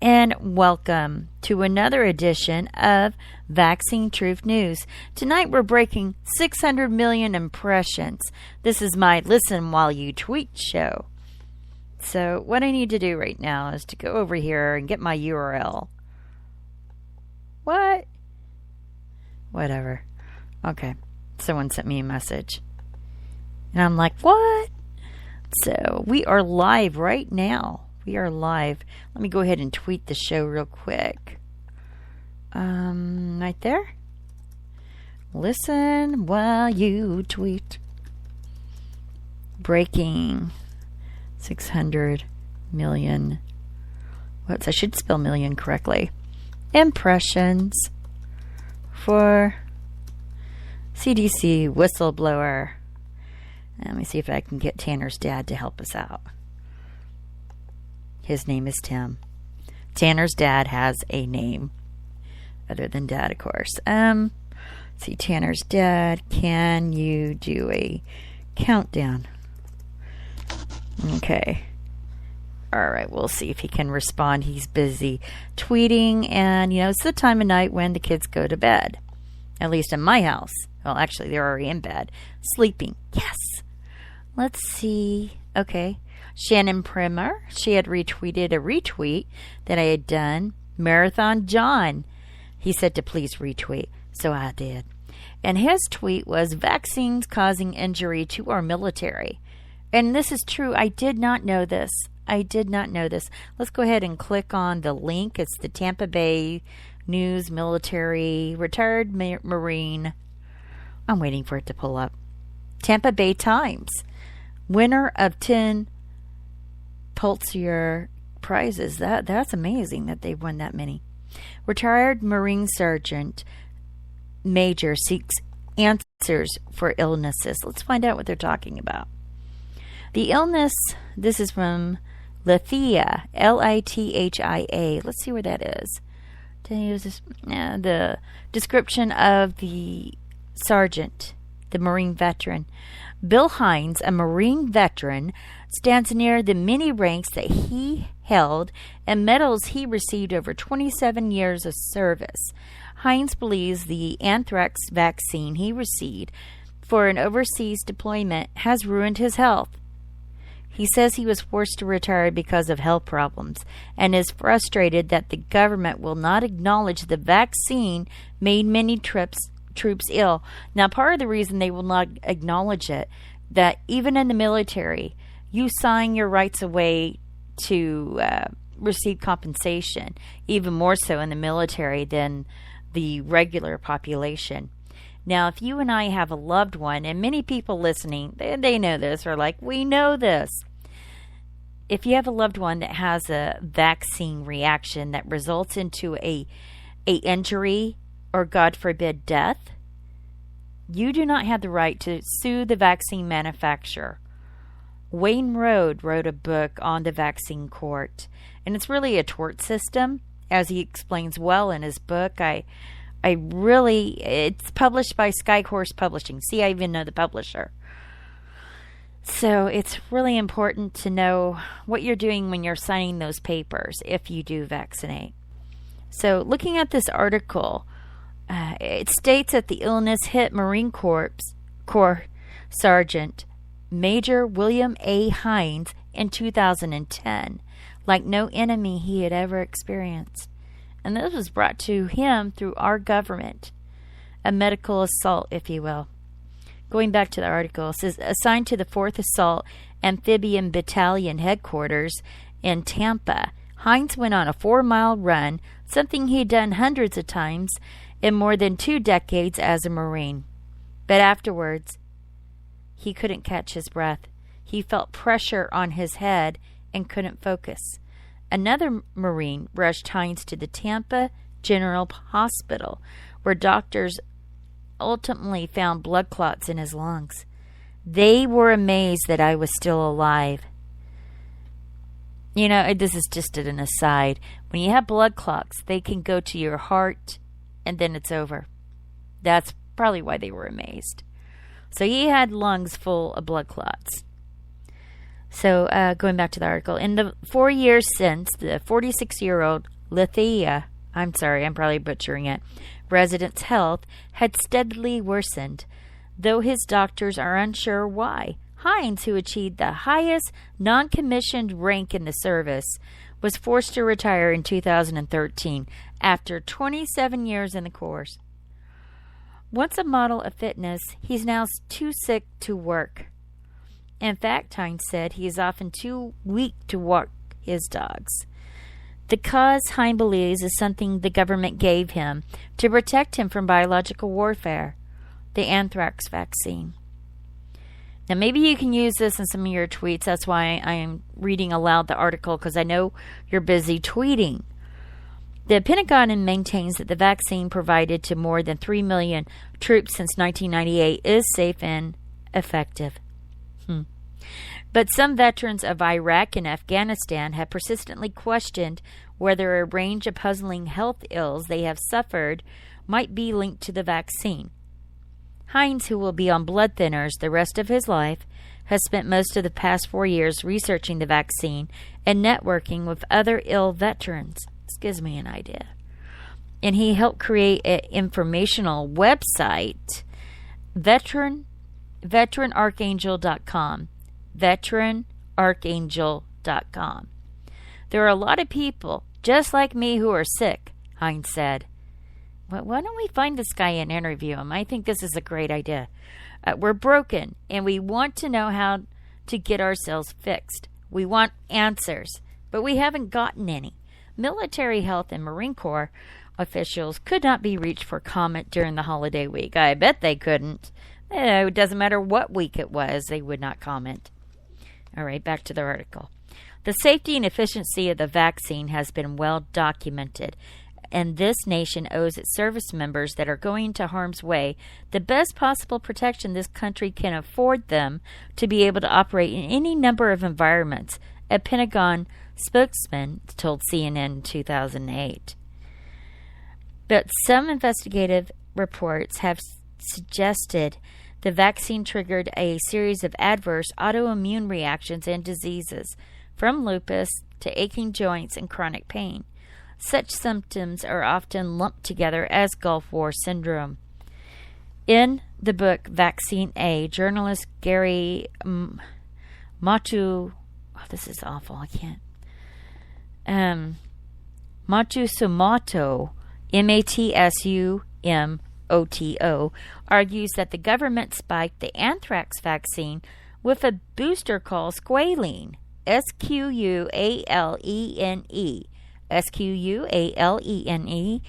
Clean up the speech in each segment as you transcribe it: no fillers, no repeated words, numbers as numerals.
and welcome to another edition of Vaccine Truth News. Tonight we're breaking 600 million impressions. This is my Listen While You Tweet show. So what I need to do right now is to go over here and get my URL. What? Whatever. Okay. Someone sent me a message. And I'm like, what? So we are live right now. We are live. Let me go ahead and tweet the show real quick. Right there. Listen while you tweet. Breaking 600 million. Whoops, I should spell million correctly. Impressions for CDC whistleblower. Let me see if I can get Tanner's dad to help us out. His name is Tim. Tanner's dad has a name other than dad, of course. See, Tanner's dad, can you do a countdown? Okay. All right, we'll see if he can respond. He's busy tweeting, and, it's the time of night when the kids go to bed. At least in my house. Well, actually, they're already in bed. Sleeping. Yes. Let's see. Okay. Shannon Primer, she had retweeted a retweet that I had done. Marathon John, he said to please retweet. So I did. And his tweet was, vaccines causing injury to our military. And this is true. I did not know this. Let's go ahead and click on the link. It's the Tampa Bay News Military Retired Marine. I'm waiting for it to pull up. Tampa Bay Times. Winner of 10 Pulitzer Prizes. That's amazing that they've won that many. Retired Marine Sergeant Major seeks answers for illnesses. Let's find out what they're talking about. The illness, this is from Lithia, Lithia. Let's see where that is. The description of the sergeant, the Marine veteran. Bill Hines, a Marine veteran, stands near the many ranks that he held and medals he received over 27 years of service. Hines believes the anthrax vaccine he received for an overseas deployment has ruined his health. He says he was forced to retire because of health problems and is frustrated that the government will not acknowledge the vaccine made many troops ill. Now, part of the reason they will not acknowledge it, that even in the military, you sign your rights away to receive compensation, even more so in the military than the regular population. Now, if you and I have a loved one, and many people listening, they know this, or like, we know this. If you have a loved one that has a vaccine reaction that results into a injury, or God forbid, death, you do not have the right to sue the vaccine manufacturer. Wayne Road wrote a book on the vaccine court, and it's really a tort system, as he explains well in his book. It's published by Skyhorse Publishing. See, I even know the publisher. So it's really important to know what you're doing when you're signing those papers if you do vaccinate. So looking at this article, it states that the illness hit Marine Corps Sergeant Major William A. Hines in 2010, like no enemy he had ever experienced. And this was brought to him through our government, a medical assault, if you will. Going back to the article, it says, assigned to the 4th Assault Amphibian Battalion headquarters in Tampa, Hines went on a 4-mile run, something he'd done hundreds of times in more than 2 decades as a Marine. But afterwards, he couldn't catch his breath. He felt pressure on his head and couldn't focus. Another Marine rushed Hines to the Tampa General Hospital, where doctors ultimately found blood clots in his lungs. They were amazed that I was still alive. This is just an aside. When you have blood clots, they can go to your heart, and then it's over. That's probably why they were amazed. So he had lungs full of blood clots. So going back to the article, in the 4 years since, the 46-year-old Lithia, I'm sorry, I'm probably butchering it, resident's health had steadily worsened, though his doctors are unsure why. Hines, who achieved the highest non-commissioned rank in the service, was forced to retire in 2013 after 27 years in the course. Once a model of fitness, he's now too sick to work. In fact, Hines said he is often too weak to walk his dogs. The cause, Hines believes, is something the government gave him to protect him from biological warfare, the anthrax vaccine. Now, maybe you can use this in some of your tweets. That's why I am reading aloud the article, because I know you're busy tweeting. The Pentagon maintains that the vaccine provided to more than 3 million troops since 1998 is safe and effective. But some veterans of Iraq and Afghanistan have persistently questioned whether a range of puzzling health ills they have suffered might be linked to the vaccine. Hines, who will be on blood thinners the rest of his life, has spent most of the past 4 years researching the vaccine and networking with other ill veterans. This gives me an idea. And he helped create an informational website, veteranarchangel.com. veteranarchangel.com. There are a lot of people just like me who are sick, Hines said. Well, why don't we find this guy and interview him? I think this is a great idea. We're broken, and we want to know how to get ourselves fixed. We want answers, but we haven't gotten any. Military health and Marine Corps officials could not be reached for comment during the holiday week. I bet they couldn't. It doesn't matter what week it was, they would not comment. All right, back to the article. The safety and efficiency of the vaccine has been well documented, and this nation owes its service members that are going into harm's way the best possible protection this country can afford them to be able to operate in any number of environments, a Pentagon spokesman told CNN in 2008. But some investigative reports have suggested the vaccine triggered a series of adverse autoimmune reactions and diseases, from lupus to aching joints and chronic pain. Such symptoms are often lumped together as Gulf War syndrome. In the book Vaccine A, journalist Gary Matsumoto, Matsumoto, Matsumoto, argues that the government spiked the anthrax vaccine with a booster called squalene, Squalene. Squalene,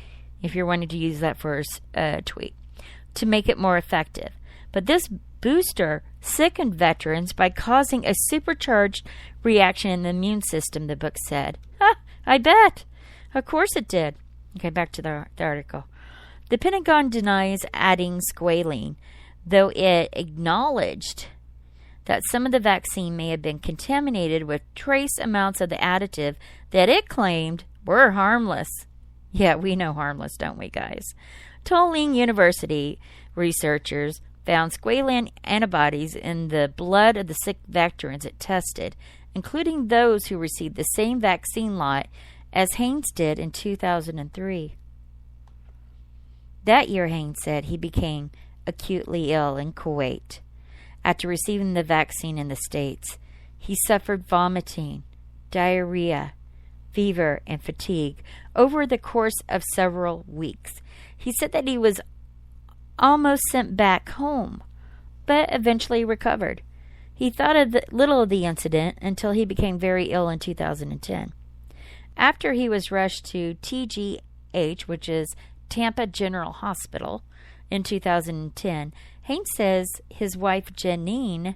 if you're wanting to use that for a tweet, to make it more effective. But this booster sickened veterans by causing a supercharged reaction in the immune system, the book said. I bet. Of course it did. Okay, back to the article. The Pentagon denies adding squalene, though it acknowledged that some of the vaccine may have been contaminated with trace amounts of the additive that it claimed were harmless. Yeah, we know harmless, don't we, guys? Tulane University researchers found squalene antibodies in the blood of the sick veterans it tested, including those who received the same vaccine lot as Haynes did in 2003. That year, Haynes said, he became acutely ill in Kuwait. After receiving the vaccine in the States, he suffered vomiting, diarrhea, fever, and fatigue over the course of several weeks. He said that he was almost sent back home, but eventually recovered. He thought of little of the incident until he became very ill in 2010. After he was rushed to TGH, which is Tampa General Hospital, in 2010, Haynes says his wife Janine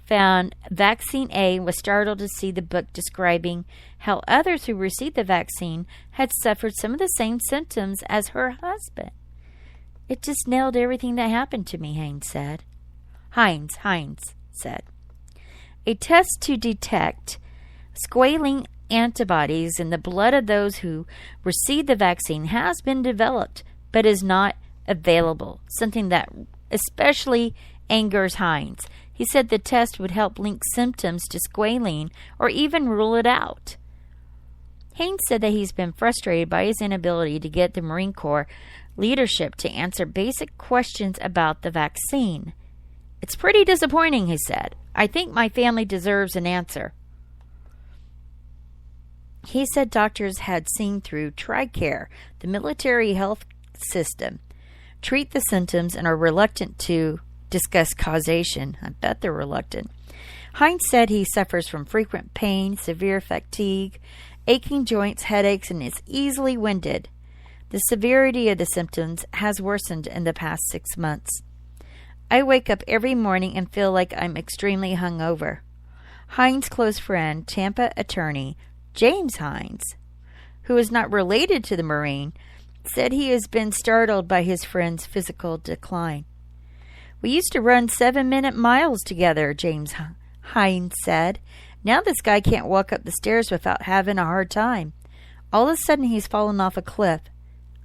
found Vaccine A and was startled to see the book describing how others who received the vaccine had suffered some of the same symptoms as her husband. It just nailed everything that happened to me, Haynes said. A test to detect squalene antibodies in the blood of those who received the vaccine has been developed, but is not available, something that especially angers Hines. He said the test would help link symptoms to squalene or even rule it out. Haynes said that he's been frustrated by his inability to get the Marine Corps leadership to answer basic questions about the vaccine. It's pretty disappointing, he said. I think my family deserves an answer. He said doctors had seen through TRICARE, the military health system, treat the symptoms, and are reluctant to discuss causation. I bet they're reluctant. Hines said he suffers from frequent pain, severe fatigue, aching joints, headaches, and is easily winded. The severity of the symptoms has worsened in the past 6 months. I wake up every morning and feel like I'm extremely hungover. Hines' close friend, Tampa attorney James Hines, who is not related to the Marine, said he has been startled by his friend's physical decline. We used to run 7-minute miles together, James Hines said. Now this guy can't walk up the stairs without having a hard time. All of a sudden he's fallen off a cliff.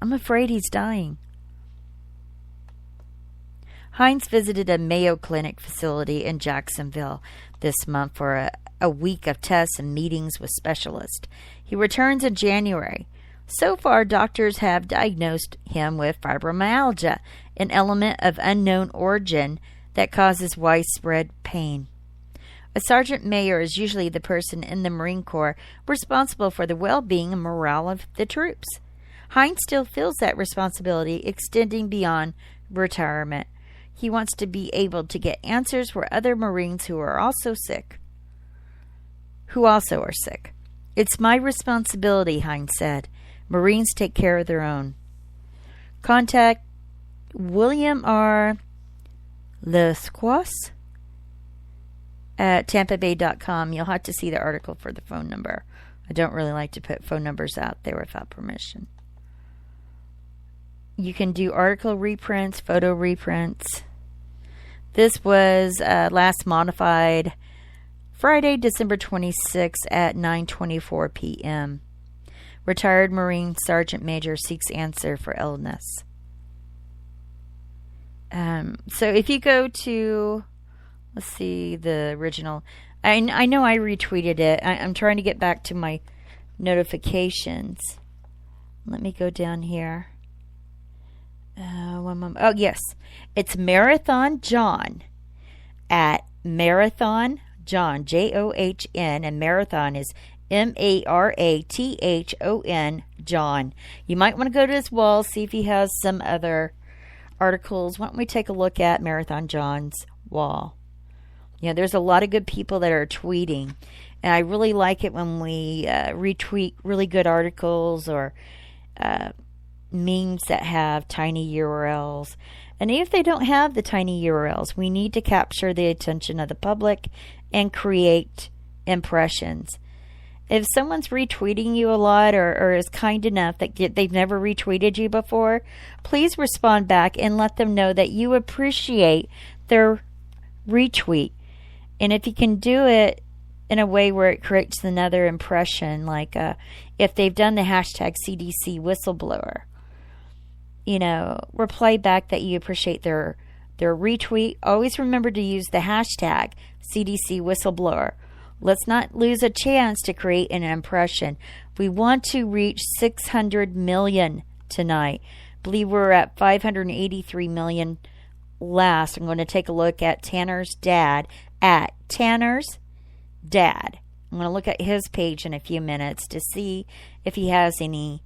I'm afraid he's dying. Hines visited a Mayo Clinic facility in Jacksonville this month for a week of tests and meetings with specialists. He returns in January. So far, doctors have diagnosed him with fibromyalgia, an element of unknown origin that causes widespread pain. A sergeant major is usually the person in the Marine Corps responsible for the well-being and morale of the troops. Hines still feels that responsibility extending beyond retirement. He wants to be able to get answers for other Marines who also are sick. It's my responsibility, Hines said. Marines take care of their own. Contact William R. Lesquas at tampabay.com. You'll have to see the article for the phone number. I don't really like to put phone numbers out there without permission. You can do article reprints, photo reprints. This was last modified Friday, December 26 at 9:24 p.m. Retired Marine Sergeant Major seeks answer for illness. So if you go to, let's see, the original. I know I retweeted it. I'm trying to get back to my notifications. Let me go down here. Oh, yes. It's Marathon John at Marathon John, John, and Marathon is Marathon John. You might want to go to his wall, see if he has some other articles. Why don't we take a look at Marathon John's wall? There's a lot of good people that are tweeting, and I really like it when we retweet really good articles or memes that have tiny URLs. And if they don't have the tiny URLs, we need to capture the attention of the public and create impressions. If someone's retweeting you a lot or is kind enough that they've never retweeted you before, please respond back and let them know that you appreciate their retweet. And if you can do it in a way where it creates another impression, like if they've done the hashtag CDC whistleblower, reply back that you appreciate their retweet. Always remember to use the hashtag CDC whistleblower. Let's not lose a chance to create an impression. We want to reach 600 million tonight. I believe we're at 583 million last. I'm going to take a look at Tanner's dad at Tanner's dad. I'm going to look at his page in a few minutes to see if he has any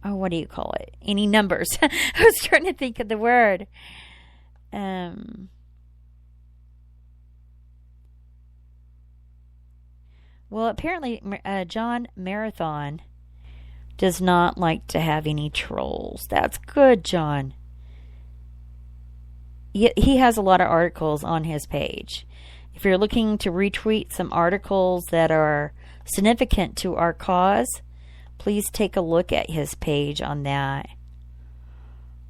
what do you call it? Any numbers. I was trying to think of the word. Well, apparently John Marathon does not like to have any trolls. That's good, John. He has a lot of articles on his page. If you're looking to retweet some articles that are significant to our cause, please take a look at his page on that.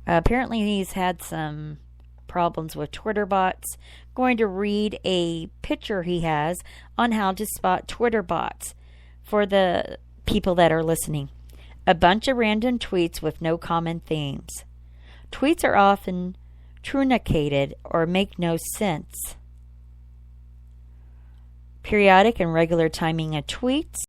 Apparently he's had some problems with Twitter bots. Going to read a picture he has on how to spot Twitter bots for the people that are listening. A bunch of random tweets with no common themes. Tweets are often truncated or make no sense. Periodic and regular timing of tweets.